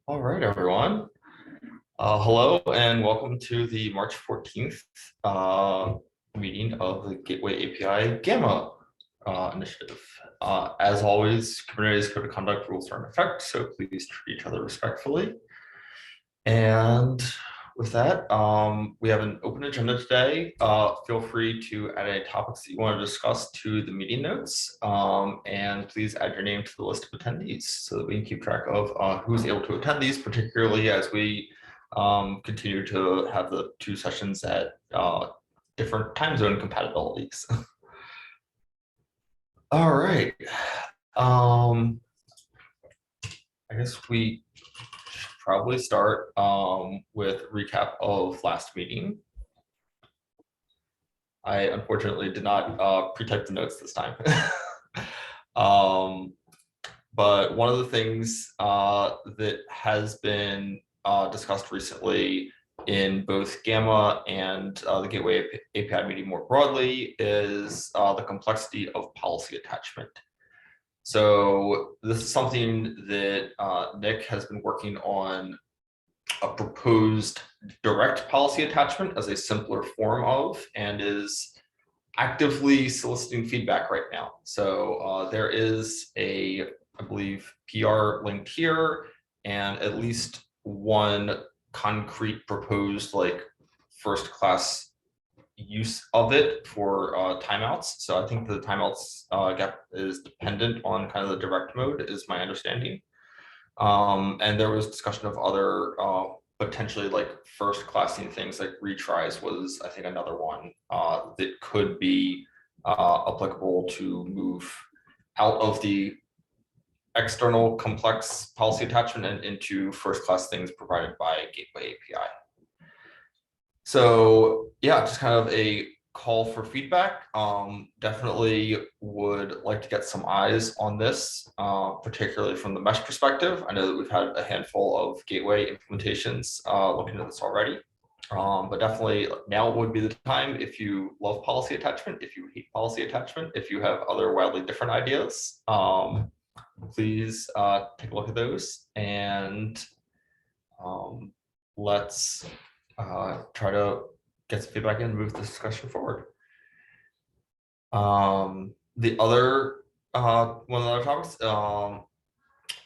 All right, everyone. Hello and welcome to the March 14th meeting of the Gateway API Gamma initiative. As always, Kubernetes Code of Conduct rules are in effect, so please treat each other respectfully. And with that, we have an open agenda today. Feel free to add any topics that you want to discuss to the meeting notes. And please add your name to the list of attendees so that we can keep track of who's able to attend these, particularly as we continue to have the two sessions at different time zone compatibilities. All right. I guess we should probably start with a recap of last meeting. I unfortunately did not pre-type the notes this time. But one of the things that has been discussed recently in both Gamma and the Gateway API meeting more broadly is the complexity of policy attachment. So this is something that Nick has been working on a proposed direct policy attachment as a simpler form of, and is actively soliciting feedback right now. So there is a, I believe, PR linked here, and at least one concrete proposed like first class use of it for timeouts. So I think the timeouts gap is dependent on kind of the direct mode, is my understanding. And there was discussion of other potentially like first classing things, like retries was, I think, another one that could be applicable to move out of the external complex policy attachment and into first class things provided by Gateway API. So yeah, just kind of a call for feedback. Definitely would like to get some eyes on this, particularly from the mesh perspective. I know that we've had a handful of gateway implementations looking at this already. But definitely now would be the time if you love policy attachment, if you hate policy attachment, if you have other wildly different ideas, please take a look at those, and let's try to get some feedback and move the discussion forward. The other one of the other topics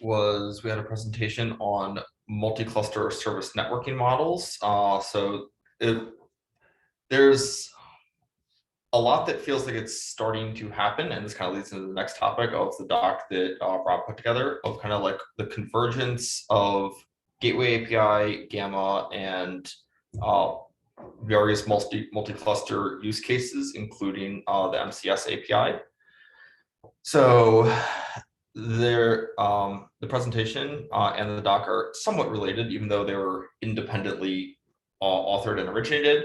was we had a presentation on multi-cluster service networking models. So there's a lot that feels like it's starting to happen, and this kind of leads into the next topic of the doc that Rob put together, of kind of like the convergence of Gateway API, Gamma, and various multi-cluster use cases, including the MCS API. So there, the presentation and the doc are somewhat related, even though they were independently authored and originated.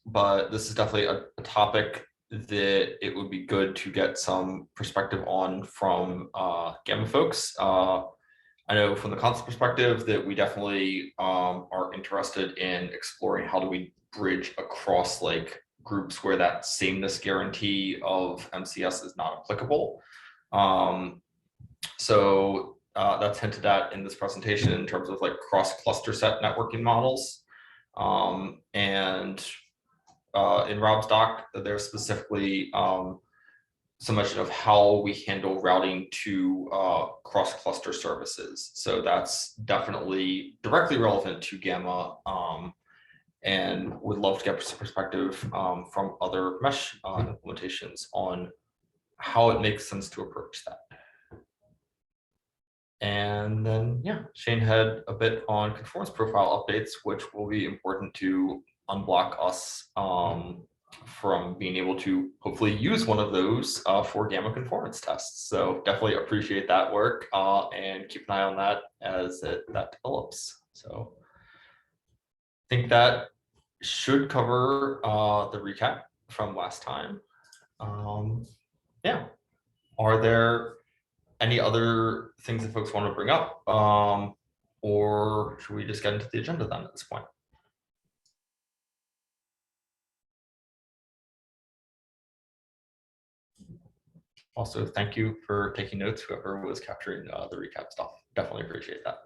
But this is definitely a topic that it would be good to get some perspective on from Gamma folks. I know from the concept perspective that we definitely are interested in exploring how do we bridge across like groups where that sameness guarantee of MCS is not applicable. So that's hinted at in this presentation in terms of like cross cluster set networking models. And in Rob's doc, there's specifically some mention of how we handle routing to cross-cluster services. So that's definitely directly relevant to Gamma, and would love to get some perspective from other mesh implementations on how it makes sense to approach that. And then, yeah, Shane had a bit on conformance profile updates, which will be important to unblock us from being able to hopefully use one of those for Gamma conformance tests. So definitely appreciate that work and keep an eye on that as that develops. So I think that should cover the recap from last time. Yeah, are there any other things that folks want to bring up, or should we just get into the agenda then at this point? Also, thank you for taking notes, whoever was capturing the recap stuff. Definitely appreciate that.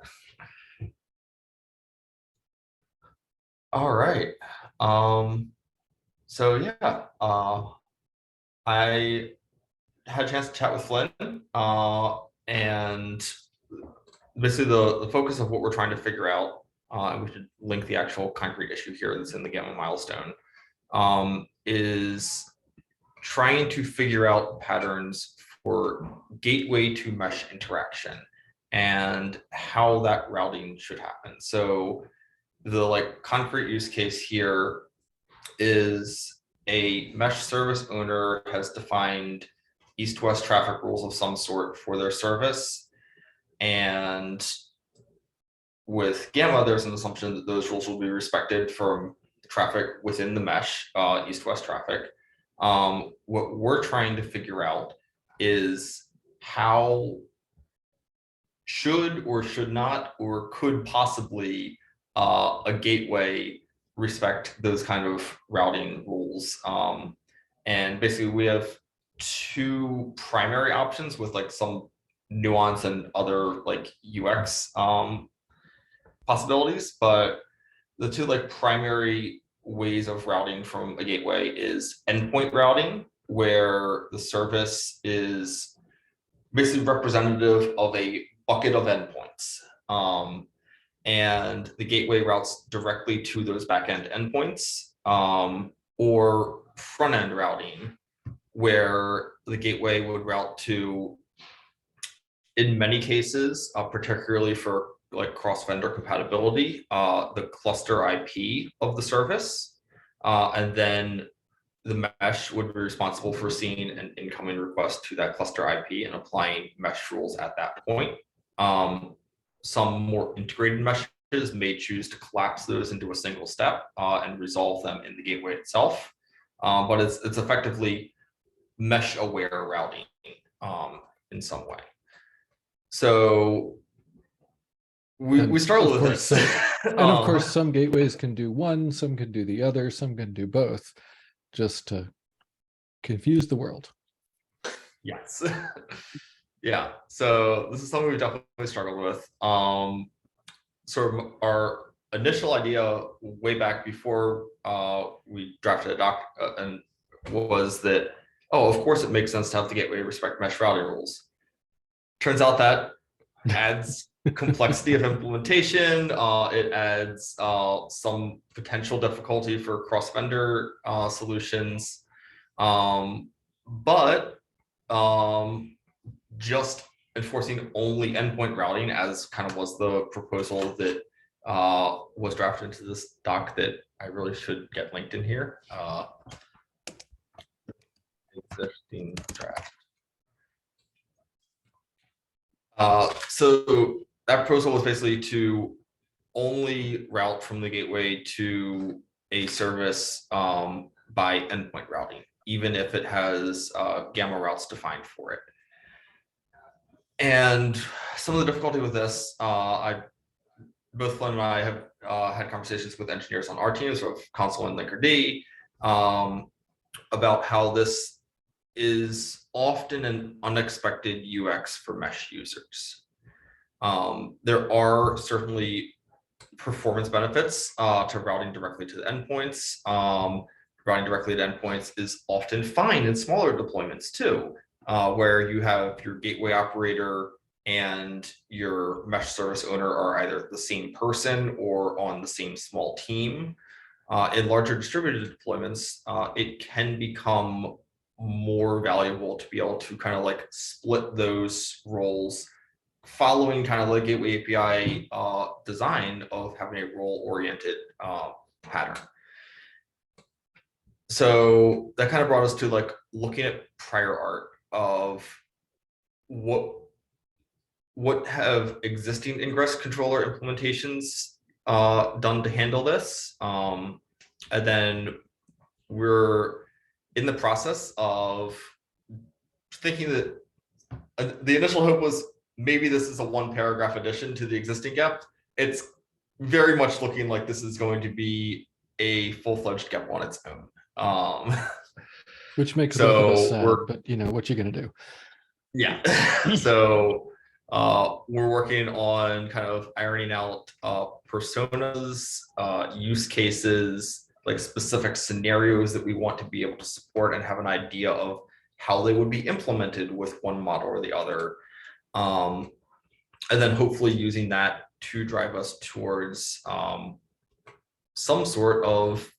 All right. So yeah, I had a chance to chat with Flynn, and basically the focus of what we're trying to figure out, and we should link the actual concrete issue here that's in the Gamma milestone, is trying to figure out patterns for gateway to mesh interaction and how that routing should happen. So the concrete use case here is a mesh service owner has defined east-west traffic rules of some sort for their service. And with Gamma, there's an assumption that those rules will be respected from traffic within the mesh, east-west traffic. What we're trying to figure out is how should or should not or could possibly a gateway respect those kind of routing rules. And basically we have two primary options with like some nuance and other like UX possibilities, but the two like primary ways of routing from a gateway is endpoint routing, where the service is basically representative of a bucket of endpoints. And the gateway routes directly to those backend endpoints, or front end routing, where the gateway would route to, in many cases, particularly for like cross-vendor compatibility, the cluster IP of the service, and then the mesh would be responsible for seeing an incoming request to that cluster IP and applying mesh rules at that point. Some more integrated meshes may choose to collapse those into a single step and resolve them in the gateway itself. But it's effectively mesh-aware routing in some way. So we struggle with this. And of course, some gateways can do one, some can do the other, some can do both, just to confuse the world. Yes. Yeah. So this is something we've definitely struggled with. Sort of our initial idea way back before we drafted a doc and was that, oh, of course it makes sense to have the gateway respect mesh routing rules. Turns out that adds complexity of implementation. It adds some potential difficulty for cross-vendor solutions. But just enforcing only endpoint routing, as kind of was the proposal that was drafted into this doc that I really should get linked in here. Existing draft. So that proposal was basically to only route from the gateway to a service by endpoint routing, even if it has Gamma routes defined for it. And some of the difficulty with this, both Flynn and I have had conversations with engineers on our teams of Consul and Linkerd about how this is often an unexpected UX for mesh users. There are certainly performance benefits to routing directly to the endpoints. Routing directly to endpoints is often fine in smaller deployments too, where you have your gateway operator and your mesh service owner are either the same person or on the same small team. In larger distributed deployments, it can become more valuable to be able to kind of like split those roles following kind of like Gateway API design of having a role-oriented pattern. So that kind of brought us to like looking at prior art of what have existing ingress controller implementations done to handle this. And then we're in the process of thinking that the initial hope was maybe this is a one paragraph addition to the existing GEP. It's very much looking like this is going to be a full-fledged GEP on its own. Which makes both of us So sad, we're but you know, what you gonna do? yeah. So we're working on kind of ironing out personas, use cases, like specific scenarios that we want to be able to support and have an idea of how they would be implemented with one model or the other. And then hopefully using that to drive us towards some sort of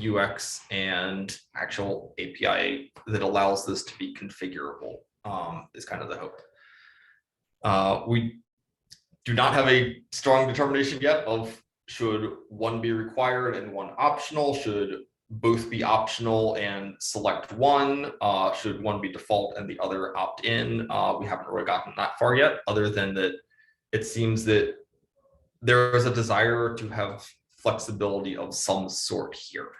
UX and actual API that allows this to be configurable, is kind of the hope. We do not have a strong determination yet of should one be required and one optional, should both be optional and select one, should one be default and the other opt in. We haven't really gotten that far yet, other than that it seems that there is a desire to have flexibility of some sort here,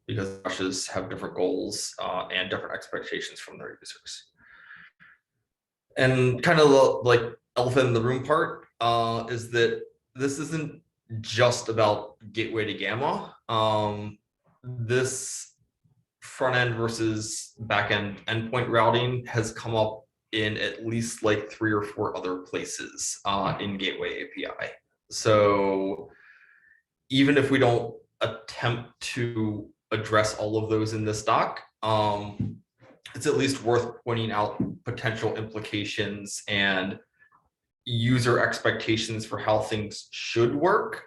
because brushes have different goals and different expectations from their users. And kind of the like elephant in the room part is that this isn't just about gateway to Gamma. This front end versus back end endpoint routing has come up in at least like 3 or 4 other places in Gateway API. So even if we don't attempt to address all of those in this doc, it's at least worth pointing out potential implications and user expectations for how things should work,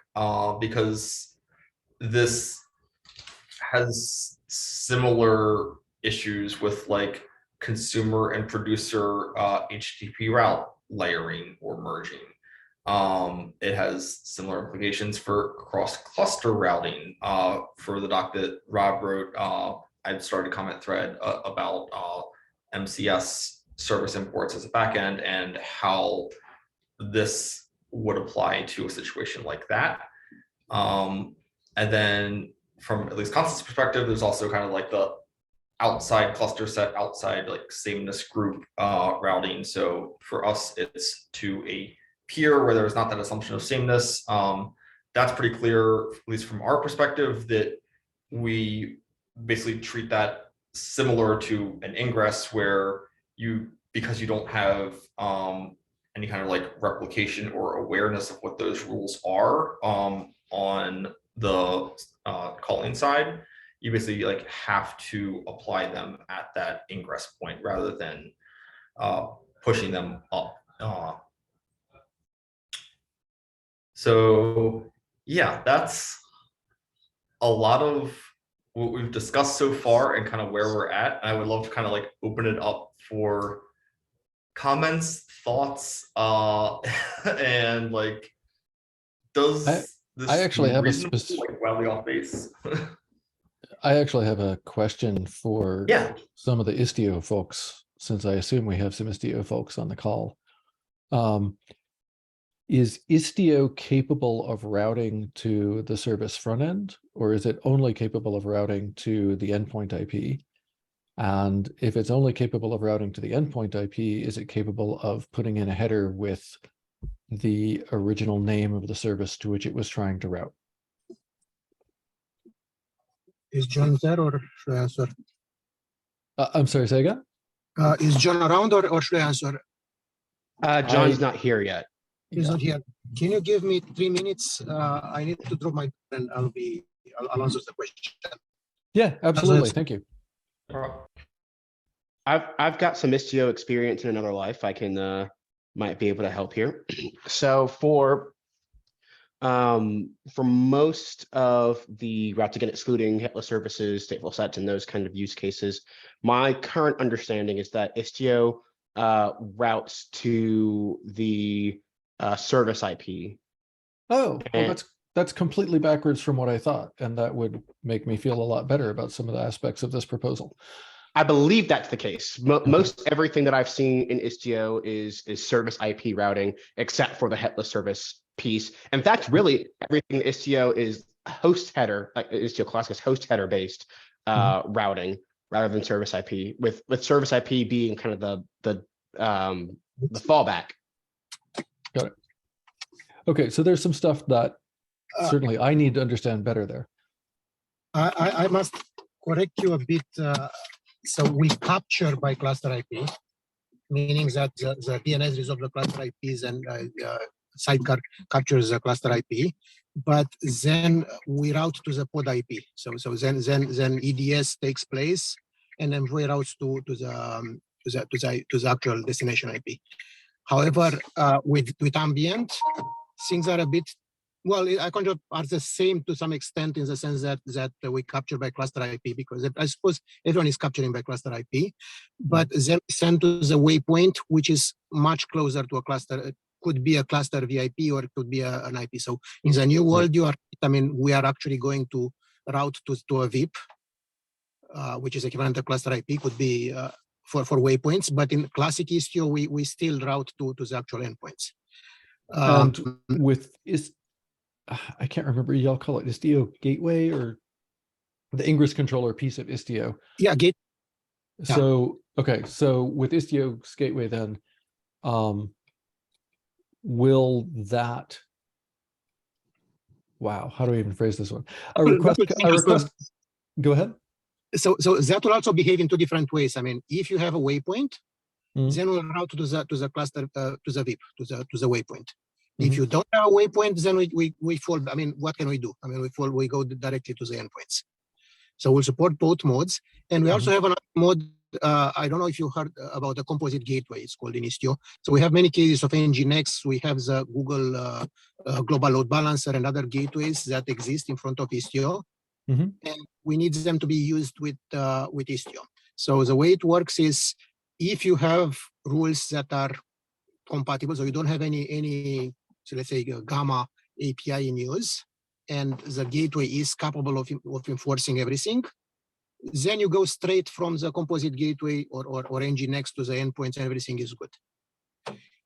because this has similar issues with like consumer and producer HTTP route layering or merging. It has similar implications for cross-cluster routing. For the doc that Rob wrote, I've started a comment thread about MCS service imports as a backend and how this would apply to a situation like that. And then from at least Constant's perspective, there's also kind of like the outside cluster set, outside like sameness group routing. So for us, it's to a peer where there's not that assumption of sameness. That's pretty clear, at least from our perspective, that we basically treat that similar to an ingress where you, because you don't have any kind of like replication or awareness of what those rules are on the calling side, you basically like have to apply them at that ingress point rather than pushing them up. So yeah, that's a lot of what we've discussed so far and kind of where we're at. I would love to kind of like open it up for comments, thoughts, and like, does this I actually have a like wildly off base? I actually have a question for Yeah. some of the Istio folks, since I assume we have some Istio folks on the call. Is Istio capable of routing to the service front end, or is it only capable of routing to the endpoint IP? And if it's only capable of routing to the endpoint IP, is it capable of putting in a header with the original name of the service to which it was trying to route? Is John there, or should I answer? I'm sorry, say again? Is John around, or should I answer? John's not here yet. He's not here. Can you give me 3 minutes? I need to drop my and I'll answer the question. Yeah, absolutely. Thank you. I've got some Istio experience in another life. I can might be able to help here. So for most of the routes, again, excluding headless services, stateful sets, and those kind of use cases, my current understanding is that Istio routes to the service IP. Oh, well, And- that's completely backwards from what I thought, and that would make me feel a lot better about some of the aspects of this proposal. I believe that's the case. Most everything that I've seen in Istio is service IP routing, except for the headless service piece. In fact, really everything in Istio is host header, like Istio Classic is host header based routing rather than service IP. With service IP being kind of the fallback. Got it. Okay, so there's some stuff that certainly I need to understand better there. I must correct you a bit. So we capture by cluster IP, meaning that the DNS resolves the cluster IPs and sidecar captures the cluster IP, but then we route to the pod IP. So then EDS takes place, and then we routes to the actual destination IP. However, with ambient, things are a bit, well, I kind of are the same to some extent in the sense that we capture by cluster IP, because I suppose everyone is capturing by cluster IP, but then send to the waypoint, which is much closer to a cluster. It could be a cluster VIP or it could be an IP. So in the new world, we are actually going to route to a VIP, which is equivalent to cluster IP, could be for waypoints, but in classic Istio, we still route to the actual endpoints. And with I can't remember, y'all call it Istio Gateway or the Ingress controller piece of Istio. Yeah, So, okay, so with Istio's Gateway then, will that, wow, how do I even phrase this one? A request, go ahead. So that will also behave in two different ways. I mean, if you have a waypoint, then we'll route to the cluster, to the VIP, to the waypoint. If you don't have a waypoint, then we fall. I mean, what can we do? I mean, we go directly to the endpoints. So we'll support both modes. And we also have another mode. I don't know if you heard about the composite gateway. It's called in Istio. So we have many cases of Nginx. We have the Google Global Load Balancer and other gateways that exist in front of Istio. And we need them to be used with Istio. So the way it works is, if you have rules that are compatible, so you don't have any so let's say Gamma API in use, and the gateway is capable of enforcing everything, then you go straight from the composite gateway or Nginx to the endpoints, and everything is good.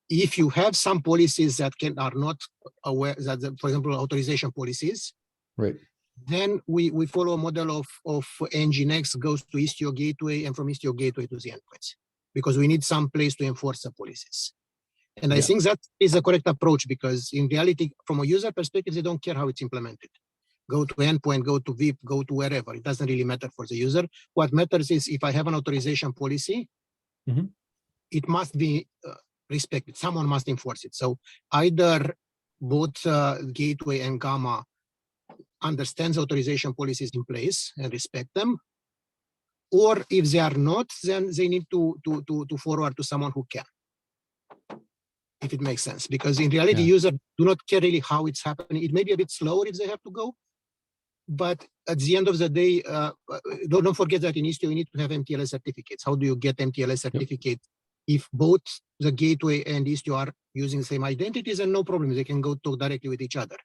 If you have some policies that are not aware, that for example authorization policies, right? Then we follow a model of Nginx goes to Istio gateway, and from Istio gateway to the endpoints, because we need some place to enforce the policies. And I think that is the correct approach, because in reality, from a user perspective, they don't care how it's implemented. Go to endpoint, go to VIP, go to wherever. It doesn't really matter for the user. What matters is if I have an authorization policy, it must be respected. Someone must enforce it. So either both Gateway and Gamma understands authorization policies in place and respect them, or if they are not, then they need to forward to someone who can, if it makes sense. Because in reality, users do not care really how it's happening. It may be a bit slower if they have to go, but at the end of the day, don't forget that in Istio, you need to have MTLS certificates. How do you get MTLS certificates? If both the gateway and Istio are using the same identities, and no problem, they can go talk directly with each other.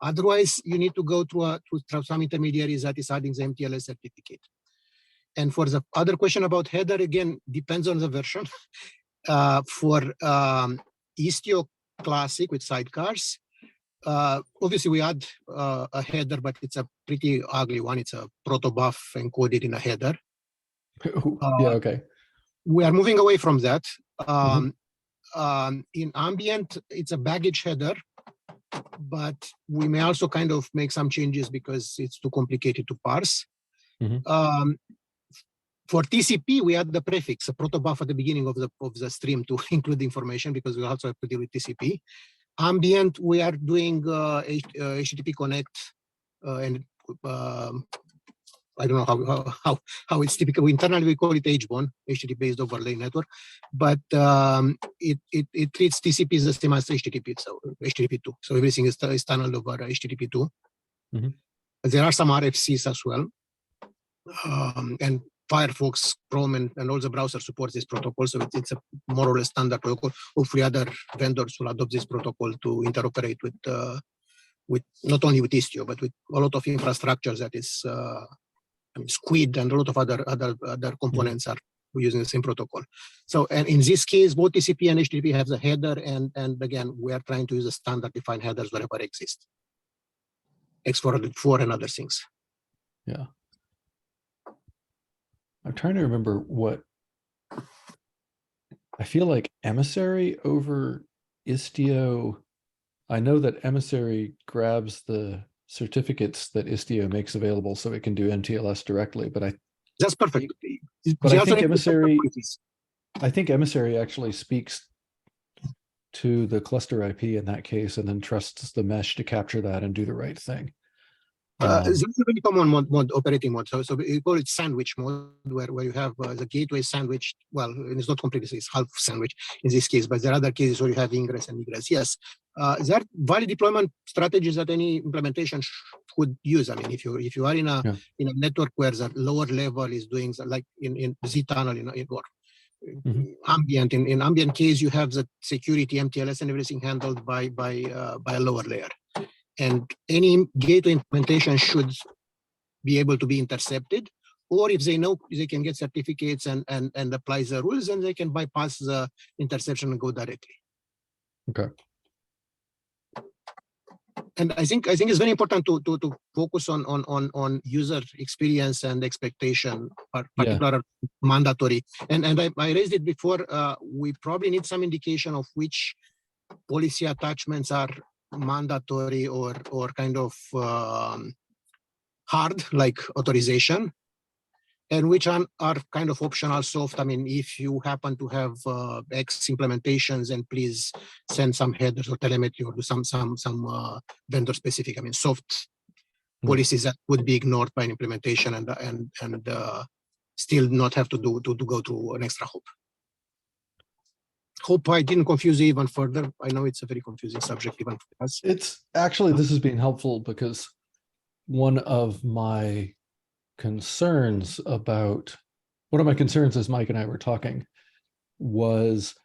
Otherwise, you need to go through some intermediaries that is adding the MTLS certificate. And for the other question about header, again, depends on the version. For Istio Classic with sidecars, obviously we add a header, but it's a pretty ugly one. It's a protobuf encoded in a header. Okay. We are moving away from that. In ambient, it's a baggage header, but we may also kind of make some changes because it's too complicated to parse. For TCP, we add the prefix, a protobuf at the beginning of the stream to include the information, because we also have to deal with TCP. Ambient, we are doing HTTP connect, and I don't know how it's typical. Internally, we call it HBON, HTTP-based overlay network, but it treats TCP the same as HTTP, so HTTP2. So everything is tunneled over HTTP2. There are some RFCs as well, and Firefox, Chrome, and all the browser supports this protocol, so it's a more or less standard protocol. Hopefully, other vendors will adopt this protocol to interoperate with not only with Istio, but with a lot of infrastructures that is Squid and a lot of other components are using the same protocol. So, and in this case, both TCP and HTTP have the header, and again, we are trying to use a standard defined headers wherever exist. X404 and other things. Yeah. I'm trying to remember what I feel like Emissary over Istio. I know that Emissary grabs the certificates that Istio makes available so it can do NTLS directly. But That's perfect. But They I also think need to set up Emissary- policies. I think Emissary actually speaks to the cluster IP in that case, and then trusts the mesh to capture that and do the right thing. That's a very common operating mode. So we call it sandwich mode, where you have the gateway sandwich. Well, it's not completely, it's half sandwich in this case, but there are other cases where you have ingress and egress. Yes, there are valid deployment strategies that any implementation could use. I mean, if you are in a network where the lower level is doing like in Z tunnel or ambient. In ambient case, you have the security, MTLS, and everything handled by a lower layer. And any gateway implementation should be able to be intercepted, or if they know they can get certificates and apply the rules, then they can bypass the interception and go directly. Okay. And I think it's very important to focus on user experience and expectation, particular mandatory. And I raised it before. We probably need some indication of which policy attachments are mandatory or kind of hard, like authorization, and which are kind of optional soft. I mean, if you happen to have X implementations, and please send some headers or telemetry or do some vendor specific. I mean, soft policies that would be ignored by an implementation and still not have to go through an extra hop. Hope I didn't confuse you even further. I know it's a very confusing subject even for us. It's actually, this has been helpful because one of my concerns as Mike and I were talking was,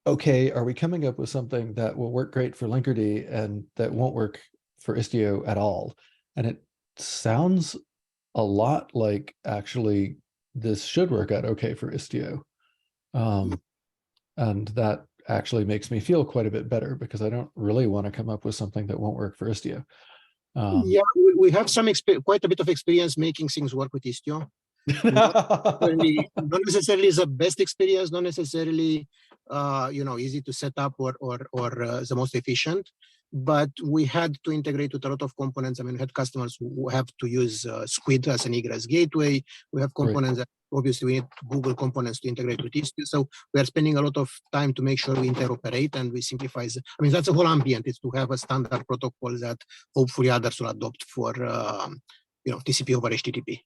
okay, are we coming up with something that will work great for Linkerd and that won't work for Istio at all? And it sounds a lot like actually this should work out okay for Istio. And that actually makes me feel quite a bit better because I don't really want to come up with something that won't work for Istio. Yeah, we have quite a bit of experience making things work with Istio. Not necessarily the best experience, not necessarily easy to set up or the most efficient, but we had to integrate with a lot of components. I mean, we had customers who have to use Squid as an egress gateway. We have components that obviously we need Google components to integrate with Istio. So we are spending a lot of time to make sure we interoperate and we simplify. I mean, that's the whole ambient, is to have a standard protocol that hopefully others will adopt for TCP over HTTP.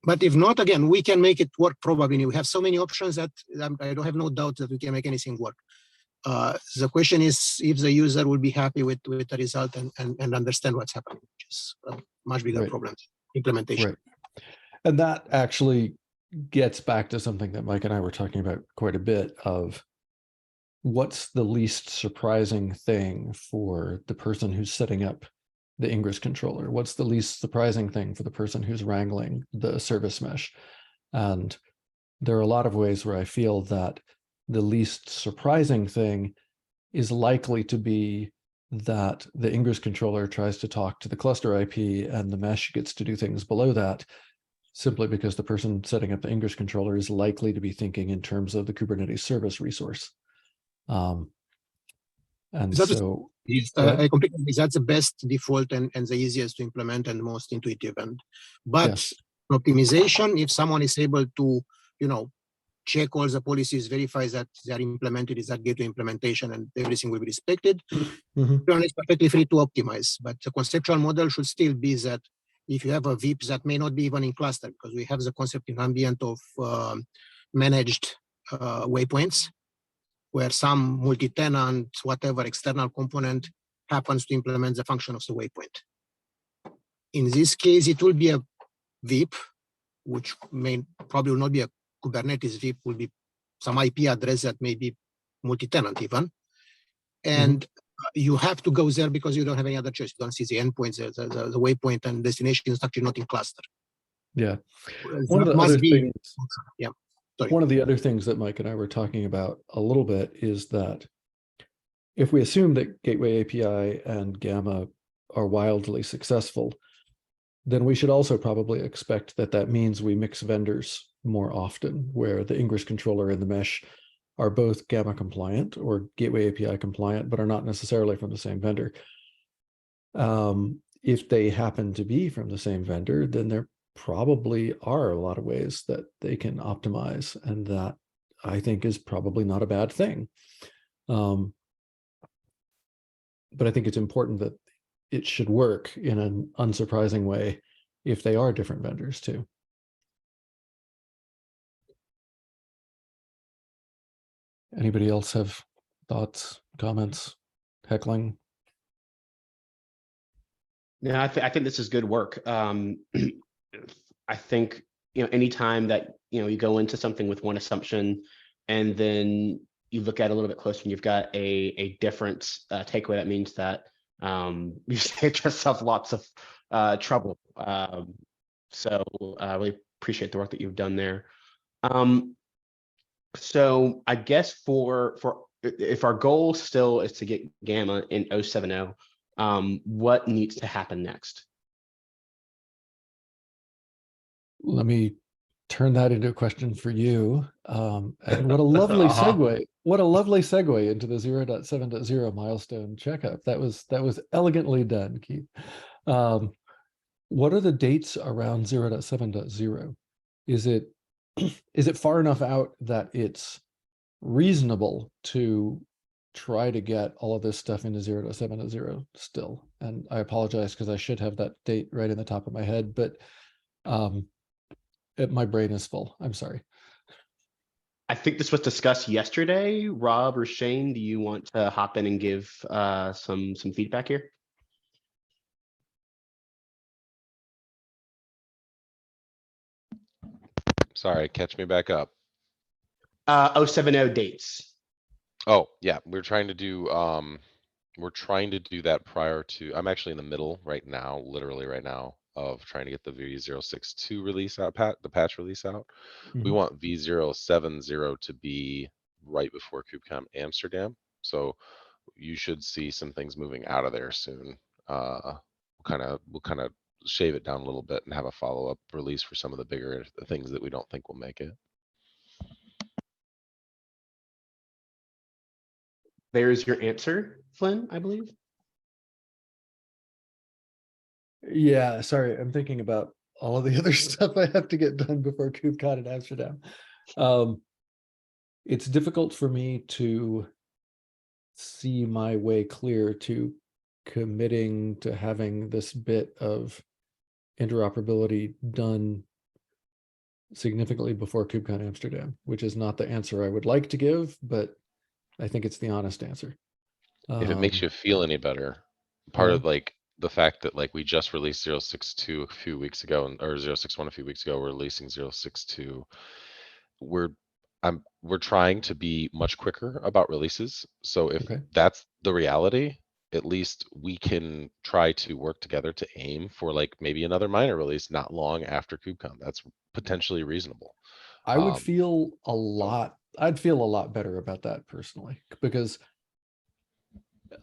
But if not, again, we can make it work probably. We have so many options that I don't have no doubt that we can make anything work. The question is if the user will be happy with the result and understand what's happening, which is a much bigger problem, implementation. Right. And that actually gets back to something that Mike and I were talking about quite a bit of what's the least surprising thing for the person who's setting up the Ingress controller? What's the least surprising thing for the person who's wrangling the service mesh? And there are a lot of ways where I feel that the least surprising thing is likely to be that the Ingress controller tries to talk to the cluster IP and the mesh gets to do things below that, simply because the person setting up the Ingress controller is likely to be thinking in terms of the Kubernetes service resource. And so I completely agree. That's the best default and the easiest to implement and most intuitive. But optimization, if someone is able to, check all the policies, verifies that they are implemented, is that gateway implementation, and everything will be respected, it's perfectly free to optimize. But the conceptual model should still be that if you have a VIP that may not be even in cluster, because we have the concept in ambient of managed waypoints, where some multi-tenant, whatever external component happens to implement the function of the waypoint. In this case, it will be a VIP, which probably will not be a Kubernetes VIP, will be some IP address that may be multi-tenant even. And you have to go there because you don't have any other choice. You don't see the endpoints, the waypoint and destination is actually not in cluster. Yeah. One of the other things, one of the other things that Mike and I were talking about a little bit is that if we assume that Gateway API and Gamma are wildly successful, then we should also probably expect that that means we mix vendors more often, where the Ingress controller and the mesh are both Gamma compliant or Gateway API compliant, but are not necessarily from the same vendor. If they happen to be from the same vendor, then there probably are a lot of ways that they can optimize, and that I think is probably not a bad thing. But I think it's important that it should work in an unsurprising way if they are different vendors too. Anybody else have thoughts, comments, heckling? Yeah, I think this is good work. I think, anytime that, you go into something with one assumption and then you look at it a little bit closer and you've got a different takeaway, that means that you saved yourself lots of trouble. So I really appreciate the work that you've done there. So I guess for if our goal still is to get Gamma in 070, what needs to happen next? Let me turn that into a question for you. And what a lovely segue! What a lovely segue into the 0.7.0 milestone checkup. That was elegantly done, Keith. What are the dates around 0.7.0? Is it far enough out that it's reasonable to try to get all of this stuff into 0.7.0 still? And I apologize because I should have that date right in the top of my head, but my brain is full. I'm sorry. I think this was discussed yesterday. Rob or Shane, do you want to hop in and give some feedback here? Sorry, catch me back up. 070 dates. Oh, yeah, we're trying to do that prior to, I'm actually in the middle right now, literally right now, of trying to get the V062 release out, the patch release out. We Mhm. want V070 to be right before KubeCon Amsterdam. So you should see some things moving out of there soon. We'll kind of shave it down a little bit and have a follow-up release for some of the bigger things that we don't think will make it. There's your answer, Flynn, I believe. Yeah, sorry, I'm thinking about all of the other stuff I have to get done before KubeCon in Amsterdam. It's difficult for me to see my way clear to committing to having this bit of interoperability done significantly before KubeCon Amsterdam, which is not the answer I would like to give, but I think it's the honest answer. If it makes you feel any better, part of like the fact that like we just released 062 a few weeks ago or 061 a few weeks ago, we're releasing 062. We're trying to be much quicker about releases. So if Okay. that's the reality, at least we can try to work together to aim for like maybe another minor release not long after KubeCon. That's potentially reasonable. I would feel I'd feel a lot better about that personally, because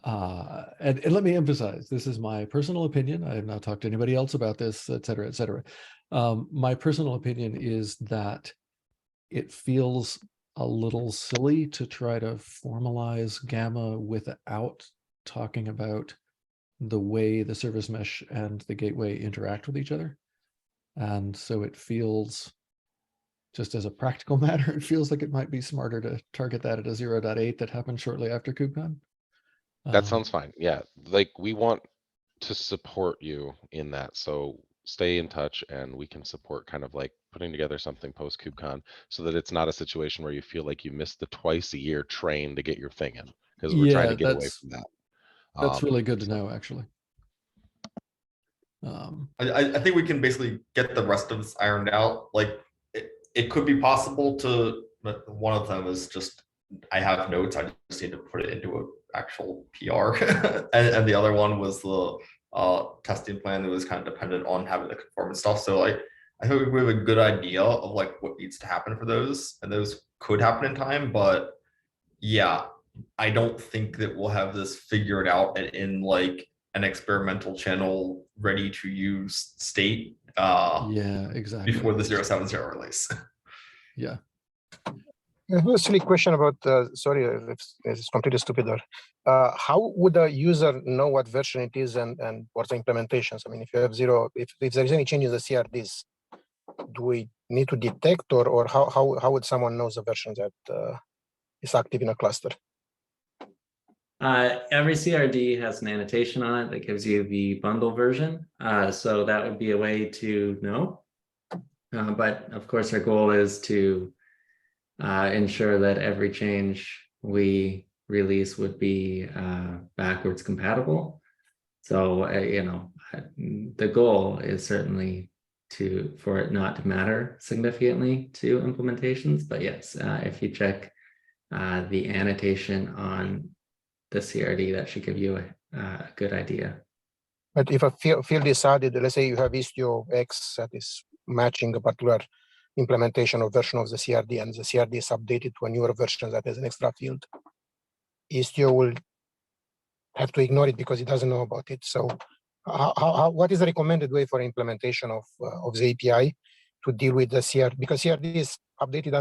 and let me emphasize, this is my personal opinion. I have not talked to anybody else about this, et cetera, et cetera. My personal opinion is that it feels a little silly to try to formalize Gamma without talking about the way the service mesh and the gateway interact with each other. And so it feels, just as a practical matter, it feels like it might be smarter to target that at a 0.8 that happens shortly after KubeCon. That sounds fine. Yeah, like we want to support you in that. So stay in touch and we can support kind of like putting together something post KubeCon so that it's not a situation where you feel like you missed the twice a year train to get your thing in, because we're trying to get away from that. That's really good to know, actually. I think we can basically get the rest of this ironed out. Like it could be possible to, one of them is just, I have notes, I just need to put it into an actual PR. and the other one was the testing plan that was kind of dependent on having the conformance stuff. So like, I think we have a good idea of like what needs to happen for those, and those could happen in time, but yeah, I don't think that we'll have this figured out and in like an experimental channel ready to use state yeah, exactly. before the 0.7.0 release. Yeah. I have a silly question about, sorry if it's completely stupid. How would a user know what version it is and what's the implementations? I mean, if you have zero, if there's any change in the CRDs, do we need to detect or how would someone know the version that is active in a cluster? Every CRD has an annotation on it that gives you the bundle version. So that would be a way to know. But of course, our goal is to ensure that every change we release would be backwards compatible. So, the goal is certainly for it not to matter significantly to implementations. But yes, if you check the annotation on the CRD, that should give you a good idea. But if a field is added, let's say you have Istio X that is matching a particular implementation or version of the CRD, and the CRD is updated to a newer version that has an extra field, Istio will have to ignore it because it doesn't know about it. So what is the recommended way for implementation of the API to deal with the CRD? Because CRD is updated,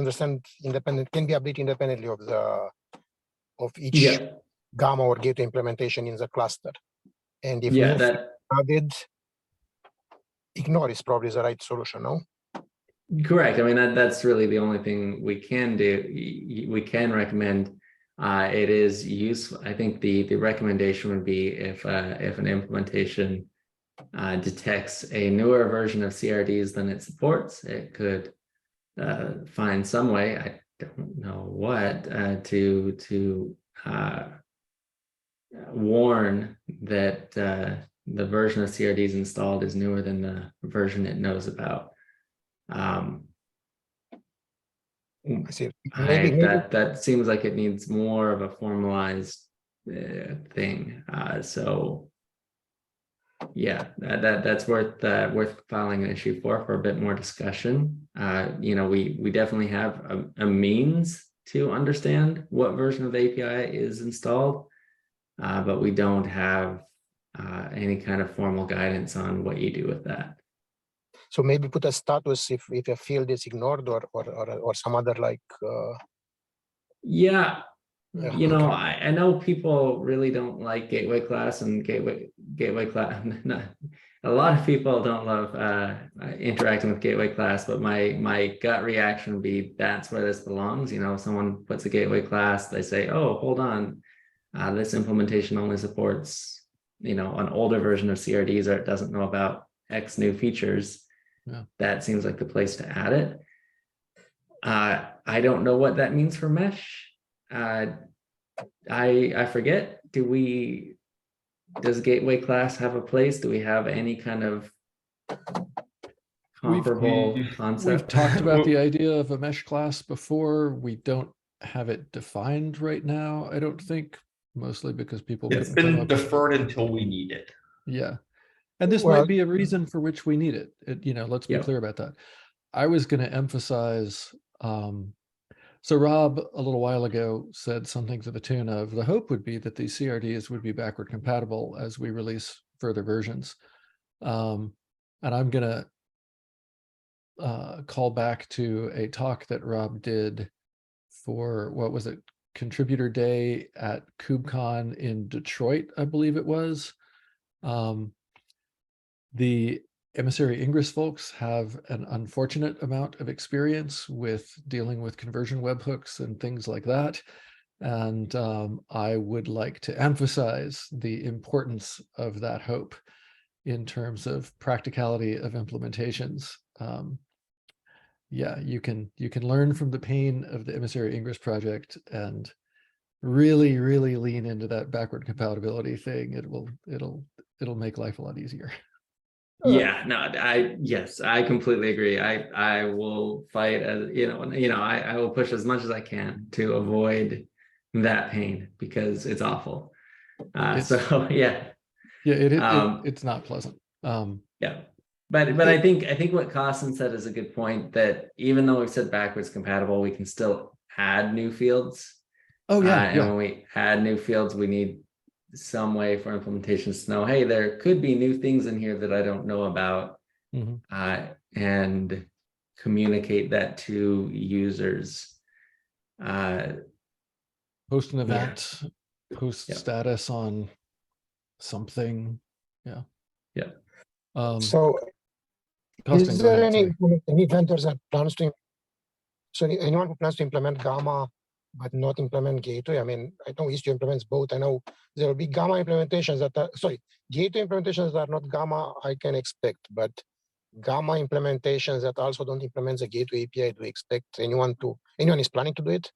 can be updated independently of each Gamma or Gateway implementation in the cluster. And if added, ignore is probably the right solution, no? Correct. I mean, that's really the only thing we can do. We can recommend. It is useful. I think the recommendation would be if an implementation detects a newer version of CRDs than it supports, it could find some way, I don't know what, to warn that the version of CRDs installed is newer than the version it knows about. I see. Maybe. That seems like it needs more of a formalized thing. So yeah, that's worth filing an issue for a bit more discussion. We definitely have a means to understand what version of the API is installed, but we don't have any kind of formal guidance on what you do with that. So maybe put a status if a field is ignored or some other like. I know people really don't like gateway class and gateway class. A lot of people don't love interacting with gateway class, but my gut reaction would be that's where this belongs. Someone puts a gateway class, they say, oh, hold on, this implementation only supports an older version of CRDs, or it doesn't know about X new features. Yeah. That seems like the place to add it. I don't know what that means for mesh. I forget. Does gateway class have a place? Do we have any kind of comparable concept? We've talked about the idea of a mesh class before. We don't have it defined right now, I don't think, mostly because people. It's been deferred until we need it. Yeah. And this might be a reason for which we need it. Let's be clear about that. I was going to emphasize, so Rob a little while ago said something to the tune of the hope would be that these CRDs would be backward compatible as we release further versions. And I'm going to call back to a talk that Rob did for, what was it, Contributor Day at KubeCon in Detroit, I believe it was. The Emissary Ingress folks have an unfortunate amount of experience with dealing with conversion webhooks and things like that. And I would like to emphasize the importance of that hope in terms of practicality of implementations. You can learn from the pain of the Emissary Ingress project and really, really lean into that backward compatibility thing. It'll make life a lot easier. Yeah, no, I completely agree. I will fight as I will push as much as I can to avoid that pain because it's awful. It's not pleasant. Yeah, but I think what Costin said is a good point, that even though we've said backwards compatible, we can still add new fields. And when we add new fields, we need some way for implementations to know, hey, there could be new things in here that I don't know about, and communicate that to users. Post an Yeah. event, post Yep. status on something. Yeah. Yeah. So Costin, is go there ahead, sorry. any vendors that plans to, sorry, anyone who plans to implement Gamma but not implement Gateway? I mean, I know Istio implements both. I know there will be Gamma implementations that are, sorry, Gateway implementations that are not Gamma, I can expect, but Gamma implementations that also don't implement the Gateway API, do we expect anyone is planning to do it?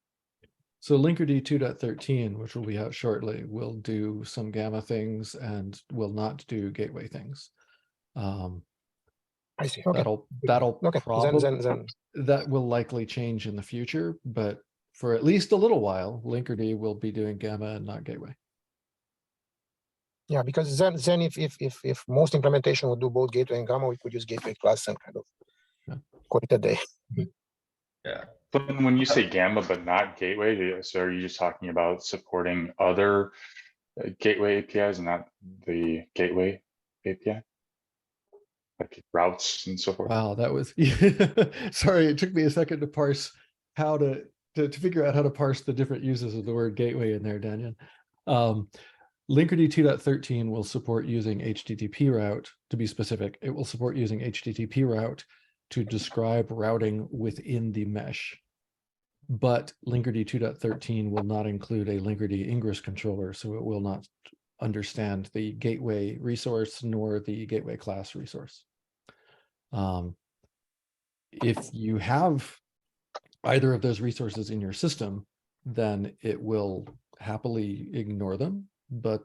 So Linkerd 2.13, which will be out shortly, will do some Gamma things and will not do gateway things. I see, okay. That'll Okay, probably, then. that will likely change in the future, but for at least a little while, Linkerd will be doing Gamma and not gateway. Yeah, because then if most implementation would do both Gateway and Gamma, we could use Gateway class and kind of Yeah. call it a day. Yeah. But when you say Gamma but not Gateway, so are you just talking about supporting other Gateway APIs and not the Gateway API? Like routes and so forth? Wow, that was, sorry, it took me a second to parse how to figure out how to parse the different uses of the word gateway in there, Daniel. Linkerd 2.13 will support using HTTP route. To be specific, it will support using HTTP route to describe routing within the mesh. But Linkerd 2.13 will not include a Linkerd ingress controller, so it will not understand the gateway resource nor the gateway class resource. If you have either of those resources in your system, then it will happily ignore them, but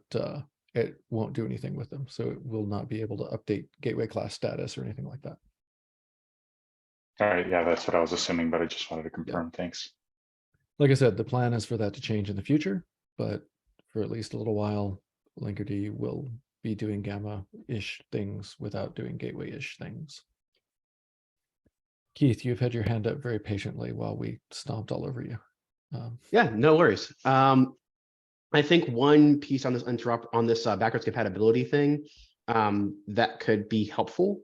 it won't do anything with them. So it will not be able to update gateway class status or anything like that. All right, yeah, that's what I was assuming, but I just wanted to confirm. Thanks. Like I said, the plan is for that to change in the future, but for at least a little while, Linkerd will be doing Gamma-ish things without doing gateway-ish things. Keith, you've had your hand up very patiently while we stomped all over you. Yeah, no worries. I think one piece on this backwards compatibility thing that could be helpful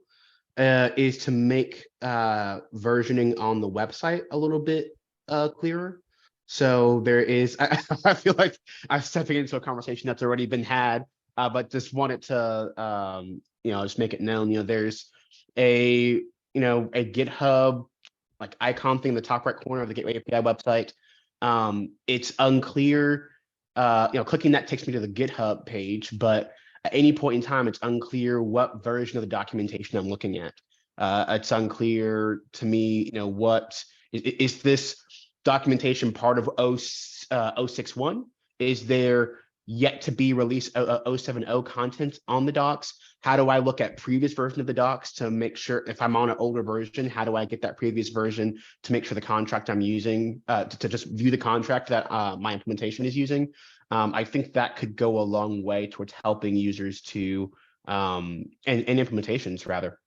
is to make versioning on the website a little bit clearer. So there is, I feel like I'm stepping into a conversation that's already been had, but just wanted to, just make it known, there's a GitHub like icon thing in the top right corner of the Gateway API website. It's unclear, clicking that takes me to the GitHub page, but at any point in time, it's unclear what version of the documentation I'm looking at. It's unclear to me, what is this documentation part of 061? Is there yet to be released 070 content on the docs? How do I look at previous version of the docs to make sure if I'm on an older version, how do I get that previous version to make sure the contract I'm using to just view the contract that my implementation is using? I think that could go a long way towards helping users to and implementations rather,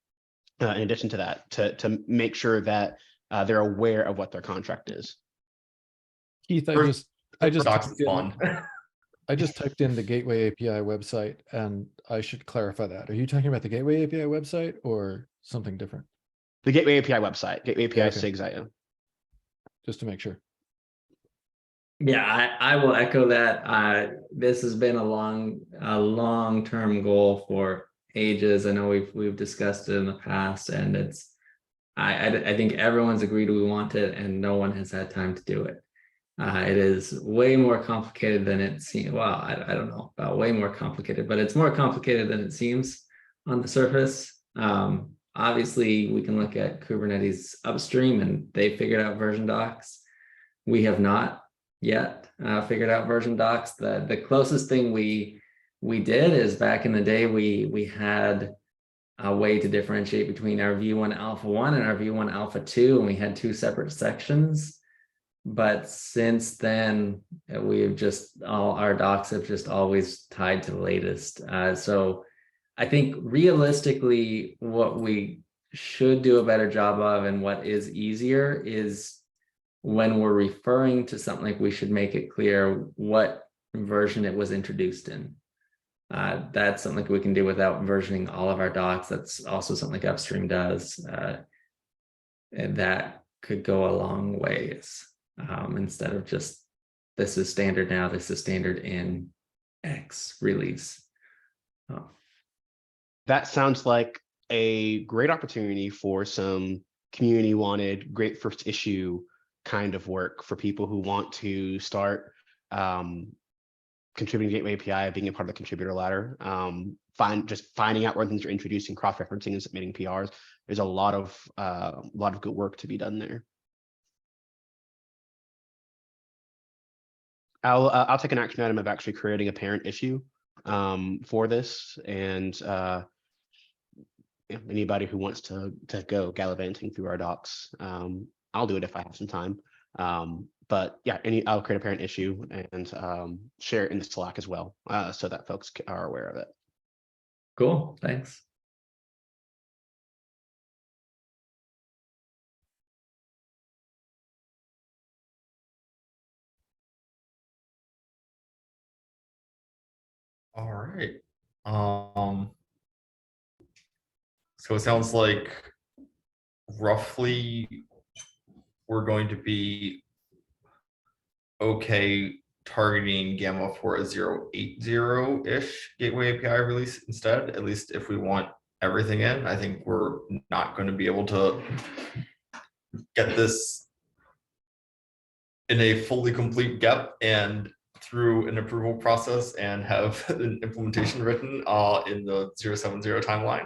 in addition to that, to make sure that they're aware of what their contract is. Keith, I just typed in the Gateway API website, and I should clarify that. Are you talking about the Gateway API website or something different? The Gateway API website, Gateway API Okay. SIGS.io. Just to make sure. Yeah, I will echo that. This has been a long-term goal for ages. I know we've discussed it in the past, and I think everyone's agreed we want it, and no one has had time to do it. It is way more complicated than it seems. Well, I don't know about way more complicated, but it's more complicated than it seems on the surface. Obviously, we can look at Kubernetes upstream, and they figured out version docs. We have not yet figured out version docs. The closest thing we did is back in the day, we had a way to differentiate between our V1 Alpha 1 and our V1 Alpha 2, and we had two separate sections. But since then, our docs have just always tied to the latest. So I think realistically, what we should do a better job of, and what is easier, is when we're referring to something, like we should make it clear what version it was introduced in. That's something we can do without versioning all of our docs. That's also something like Upstream does. And that could go a long ways. instead of just this is standard now, this is standard in X release. That sounds like a great opportunity for some community wanted, great first issue kind of work for people who want to start contributing to Gateway API, being a part of the contributor ladder, finding out where things are introducing, cross-referencing and submitting PRs. There's a lot of good work to be done there. I'll take an action item of actually creating a parent issue for this, and anybody who wants to go gallivanting through our docs, I'll do it if I have some time. But yeah, I'll create a parent issue and share it in the Slack as well, so that folks are aware of it. Cool, thanks. All right. So it sounds like roughly we're going to be okay targeting Gamma for a 0.80-ish gateway API release instead, at least if we want everything in. I think we're not going to be able to get this in a fully complete GEP and through an approval process and have an implementation written in the 0.70 timeline.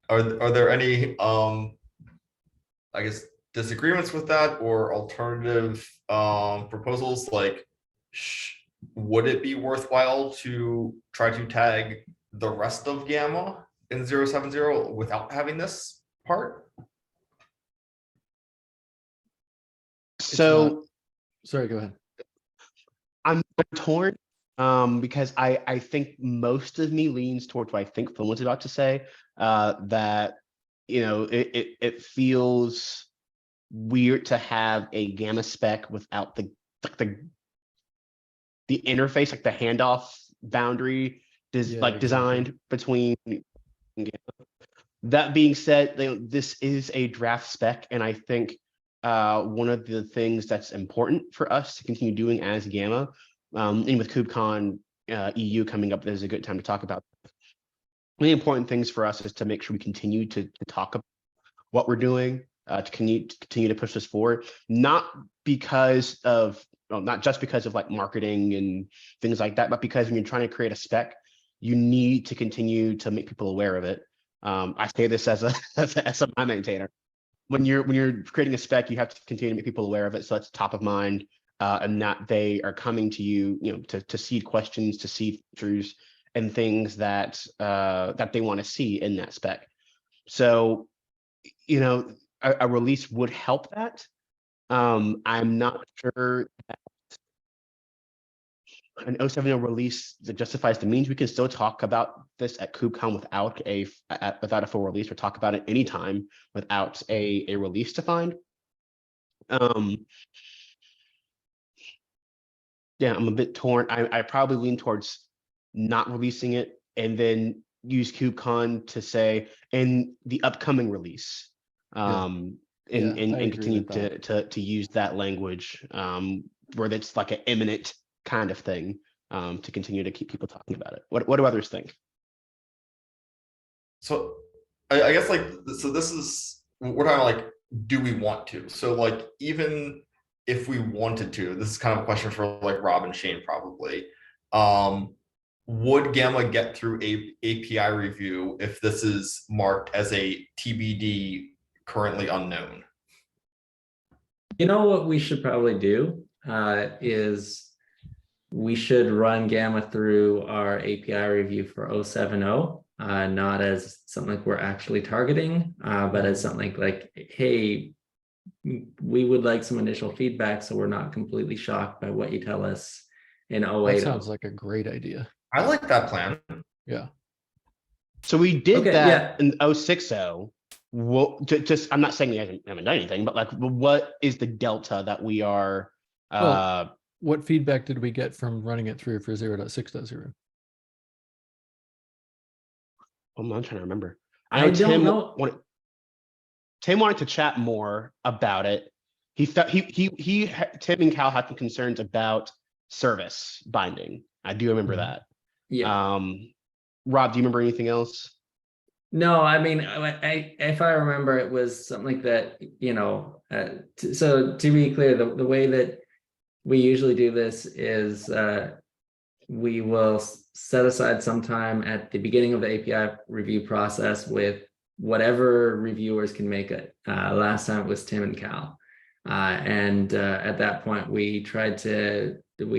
Are there any I guess disagreements with that or alternative proposals? Like, would it be worthwhile to try to tag the rest of Gamma in 0.70 without having this part? So Sorry, go ahead. I'm torn because I think most of me leans towards what I think Phil was about to say, that it feels weird to have a Gamma spec without the interface, like the handoff boundary designed between Gamma. That being said, this is a draft spec, and I think one of the things that's important for us to continue doing as Gamma, and with KubeCon EU coming up, there's a good time to talk about. The important things for us is to make sure we continue to talk about what we're doing, to continue to push this forward, not just because of like marketing and things like that, but because when you're trying to create a spec, you need to continue to make people aware of it. I say this as a my maintainer. When you're creating a spec, you have to continue to make people aware of it, so it's top of mind, and that they are coming to you, to seed questions, to seed features, and things that they want to see in that spec. So, a release would help that. I'm not sure that an 0.70 release that justifies the means. We can still talk about this at KubeCon without a full release, or talk about it anytime without a release defined. Yeah, I'm a bit torn. I probably lean towards not releasing it and then use KubeCon to say in the upcoming release, and continue to use that language, where it's like an imminent kind of thing, to continue to keep people talking about it. What do others think? So I guess so this is what I'm like, do we want to? So like, even if we wanted to, this is kind of a question for like Rob and Shane probably. Would Gamma get through a API review if this is marked as a TBD, currently unknown? You know what we should probably do is we should run Gamma through our API review for 0.70, not as something like we're actually targeting, but as something like, hey, we would like some initial feedback so we're not completely shocked by what you tell us in 0.80. That sounds like a great idea. I like that plan. Yeah. So we did that yeah. in 0.60. Just I'm not saying we haven't done anything, but like, what is the delta that we are? What feedback did we get from running it through for 0.6.0? I'm trying to remember. I I know don't Tim know. Tim wanted to chat more about it. He thought Tim and Cal had some concerns about service binding. I do remember Mhm. that. Yeah. Rob, do you remember anything else? No, I mean, if I remember, it was something like that, so to be clear, the way that we usually do this is we will set aside some time at the beginning of the API review process with whatever reviewers can make it. Last time it was Tim and Cal. And at that point, we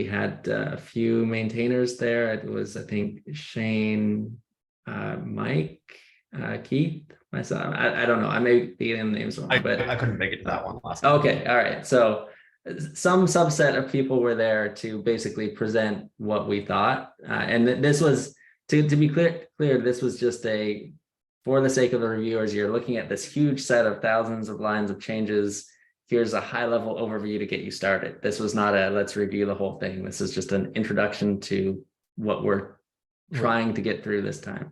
had a few maintainers there. It was, I think, Shane, Mike, Keith, myself. I don't know. I may be getting the names wrong, I but couldn't make it to that one last time. okay, all right. So some subset of people were there to basically present what we thought. And this was, to be clear, this was just for the sake of the reviewers, you're looking at this huge set of thousands of lines of changes. Here's a high level overview to get you started. This was not let's review the whole thing. This is just an introduction to what we're trying to get through this time.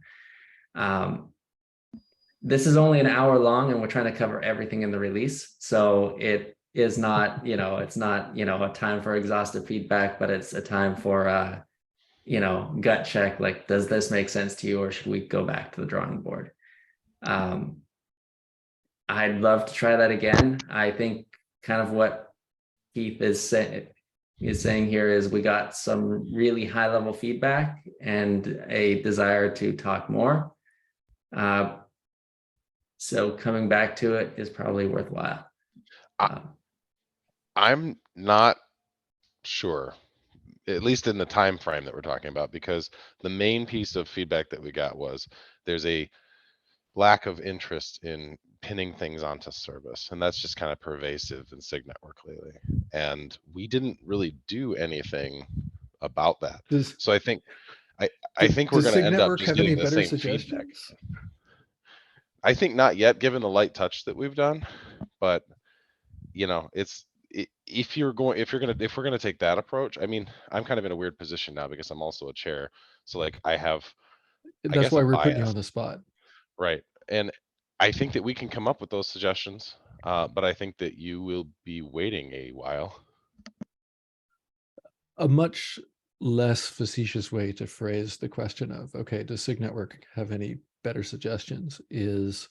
This is only an hour long and we're trying to cover everything in the release. So it is not, it's not, a time for exhaustive feedback, but it's a time for, gut check. Like, does this make sense to you or should we go back to the drawing board? I'd love to try that again. I think kind of what Keith is saying here is we got some really high level feedback and a desire to talk more. So coming back to it is probably worthwhile. I'm not sure, at least in the time frame that we're talking about, because the main piece of feedback that we got was there's a lack of interest in pinning things onto service, and that's just kind of pervasive in SIG network lately. And we didn't really do anything about that. So I think I think we're going to end up just getting the same feedback. I think not yet, given the light touch that we've done, but if we're going to take that approach, I mean, I'm kind of in a weird position now because I'm also a chair. So like That's why we're putting you on the spot. Right. And I think that we can come up with those suggestions, but I think that you will be waiting a while. A much less facetious way to phrase the question of, okay, does SIG network have any better suggestions, is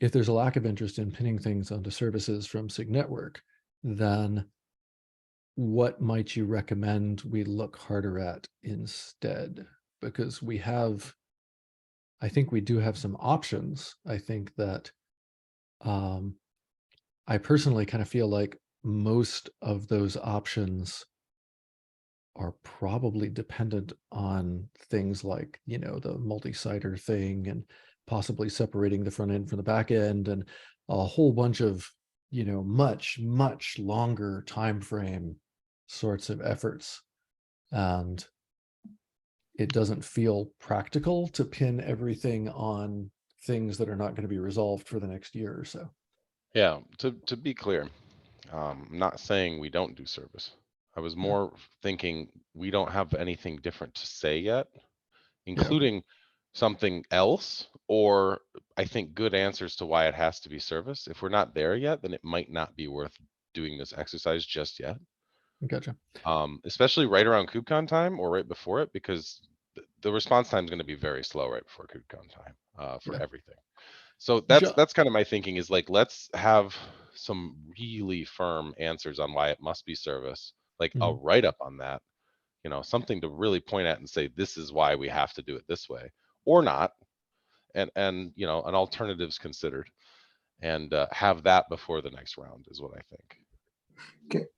if there's a lack of interest in pinning things onto services from SIG network, then what might you recommend we look harder at instead? Because I think we do have some options. I think that I personally kind of feel like most of those options are probably dependent on things like, the multi-siter thing and possibly separating the front end from the back end and a whole bunch of, much longer time frame sorts of efforts. And it doesn't feel practical to pin everything on things that are not going to be resolved for the next year or so. Yeah, to be clear, I'm not saying we don't do service. I was more thinking we don't have anything different to say yet, including something else, or I think good answers to why it has to be service. If we're not there yet, then it might not be worth doing this exercise just yet. Gotcha. Especially right around KubeCon time or right before it, because the response time is going to be very slow right before KubeCon time for everything. So that's kind of my thinking, is like, let's have some really firm answers on why it must be service, like a write-up on that, something to really point at and say, this is why we have to do it this way or not. And an alternatives considered, and have that before the next round is what I think.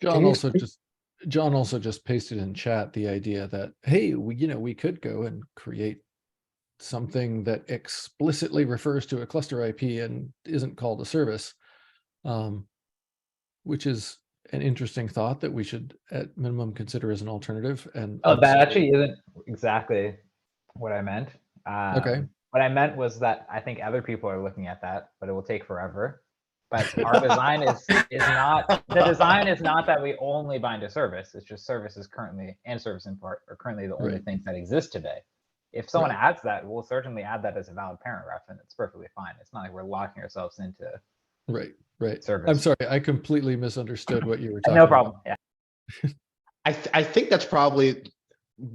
John also just pasted in chat the idea that, hey, we could go and create something that explicitly refers to a cluster IP and isn't called a service, which is an interesting thought that we should at minimum consider as an alternative. And that actually isn't exactly what I meant. Okay. What I meant was that I think other people are looking at that, but it will take forever. But our design is not, the design is not that we only bind a service. It's just services currently, and service import are currently the only things that exist today. if someone Right. adds that, we'll certainly add that as a valid parent ref, and it's perfectly fine. It's not like we're locking ourselves into Right, right. I'm service. sorry, I completely misunderstood what you were talking No about. problem. Yeah. I think that's probably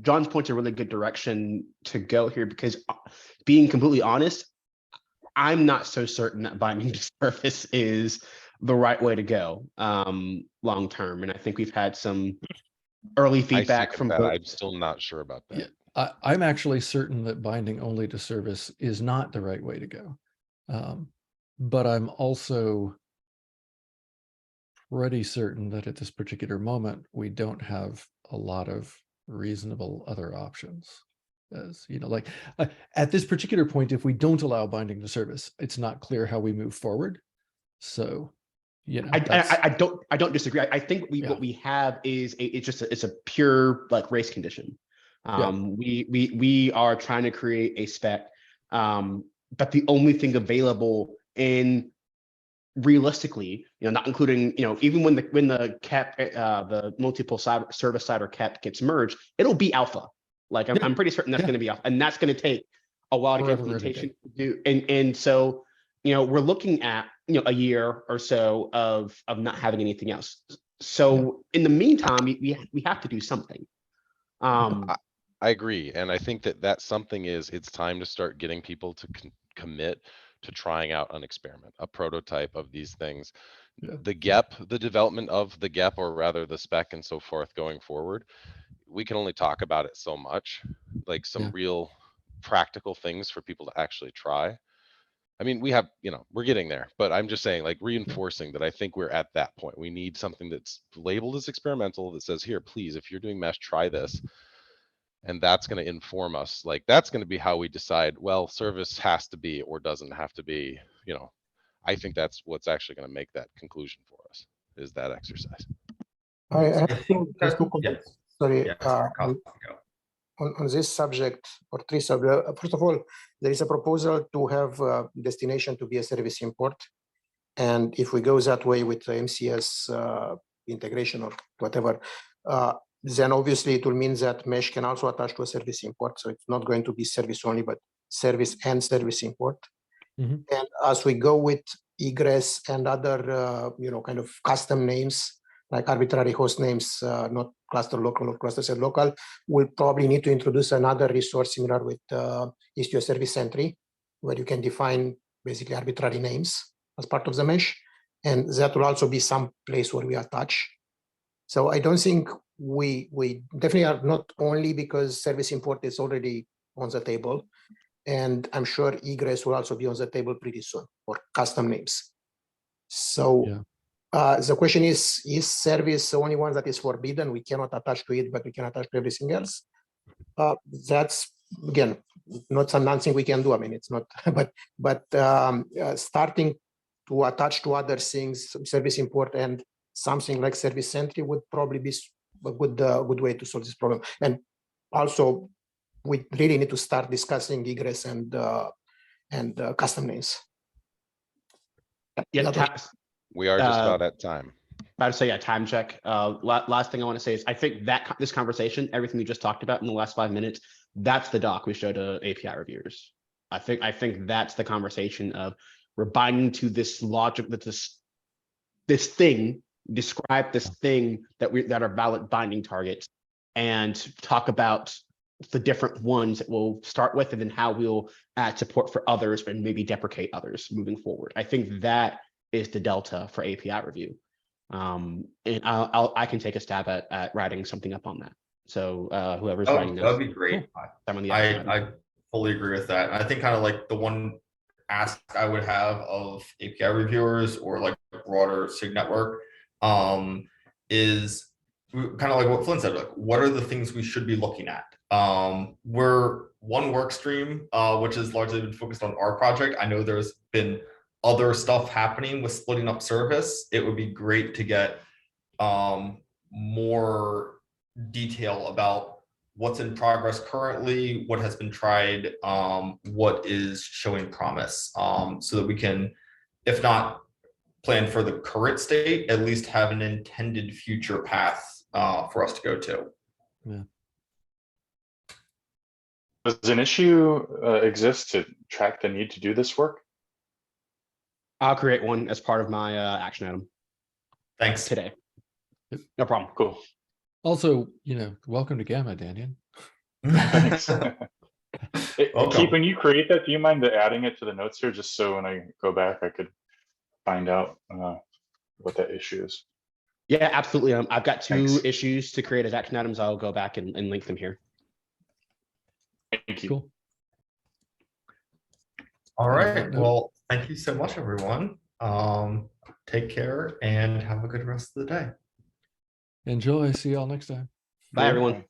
John's point's a really good direction to go here because being completely honest, I'm not so certain that binding to service is the right way to go long term. And I think we've had some early I feedback second from that. both. I'm still not sure about Yeah, that. I'm actually certain that binding only to service is not the right way to go. But I'm also pretty certain that at this particular moment, we don't have a lot of reasonable other options. As you know, like at this particular point, if we don't allow binding to service, it's not clear how we move forward. So, you know, I don't disagree. I think Yeah. what we have is it's a pure like race condition. Yeah. We are trying to create a spec, but the only thing available in realistically, not including, even when the cap, the multiple service side or cap gets merged, it'll be alpha. Like I'm pretty certain that's Yeah. going to be alpha, and that's going to take a while to get Forever, every implementation to do. And so, we're looking at a year or so of not having anything else. So in the meantime, we have to do something. I agree. And I think that something is it's time to start getting people to commit to trying out an experiment, a prototype of these things. Yeah. The GEP, the development of the GEP, or rather the spec and so forth going forward, we can only talk about it so much, like some Yeah. real practical things for people to actually try. I mean, we have, we're getting there, but I'm just saying, like, reinforcing that I think we're at that point. We need something that's labeled as experimental that says, here, please, if you're doing mesh, try this. And that's going to inform us. Like, that's going to be how we decide, well, service has to be or doesn't have to be, I think that's what's actually going to make that conclusion for us, is that exercise. I think there's two Yeah. comments. Sorry, Yeah, on, go. on this subject or three subjects. First of all, there is a proposal to have destination to be a service import. And if we go that way with the MCS integration or whatever, then obviously it will mean that mesh can also attach to a service import. So it's not going to be service only, but service and service import. Mhm. And as we go with egress and other, kind of custom names, like arbitrary host names, not cluster local or cluster set local, we'll probably need to introduce another resource similar with Istio Service Sentry, where you can define basically arbitrary names as part of the mesh. And that will also be some place where we attach. So I don't think we definitely are, not only because service import is already on the table, and I'm sure egress will also be on the table pretty soon, or custom names. So the question is service the only one that is forbidden? We cannot attach to it, but we can attach to everything else. That's, again, not something we can do. I mean, it's not, but starting to attach to other things, service import and something like service sentry would probably be a good way to solve this problem. And also, we really need to start discussing egress and custom names. We are just about at time. About to say, time check. Last thing I want to say is I think that this conversation, everything we just talked about in the last 5 minutes, that's the doc we showed to API reviewers. I think that's the conversation of we're binding to this logic, that this thing, describe this thing that are valid binding targets, and talk about the different ones that we'll start with, and then how we'll add support for others and maybe deprecate others moving forward. I think that is the delta for API review. And I can take a stab at writing something up on that. So whoever's writing That would be great. I fully agree with that. I think kind of like the one ask I would have of API reviewers or like broader SIG network is kind of like what Flynn said, like what are the things we should be looking at? We're one work stream, which has largely been focused on our project. I know there's been other stuff happening with splitting up service. It would be great to get more detail about what's in progress currently, what has been tried, what is showing promise, so that we can, if not plan for the current state, at least have an intended future path for us to go to. Yeah. Does an issue exist to track the need to do this work? I'll create one as part of my action item Thanks. today. Yep. No problem. Cool. Also, welcome to Gamma, Daniel. Thanks. Welcome. Keith, when you create that, do you mind adding it to the notes here, just so when I go back, I could find out what that issue is? Yeah, absolutely. I've got two Thanks. issues to create as action items. I'll go back and link them here. Thank you. Cool. All On right. that note- Well, thank you so much, everyone. Take care and have a good rest of the day. Enjoy. See y'all next time. Bye, everyone.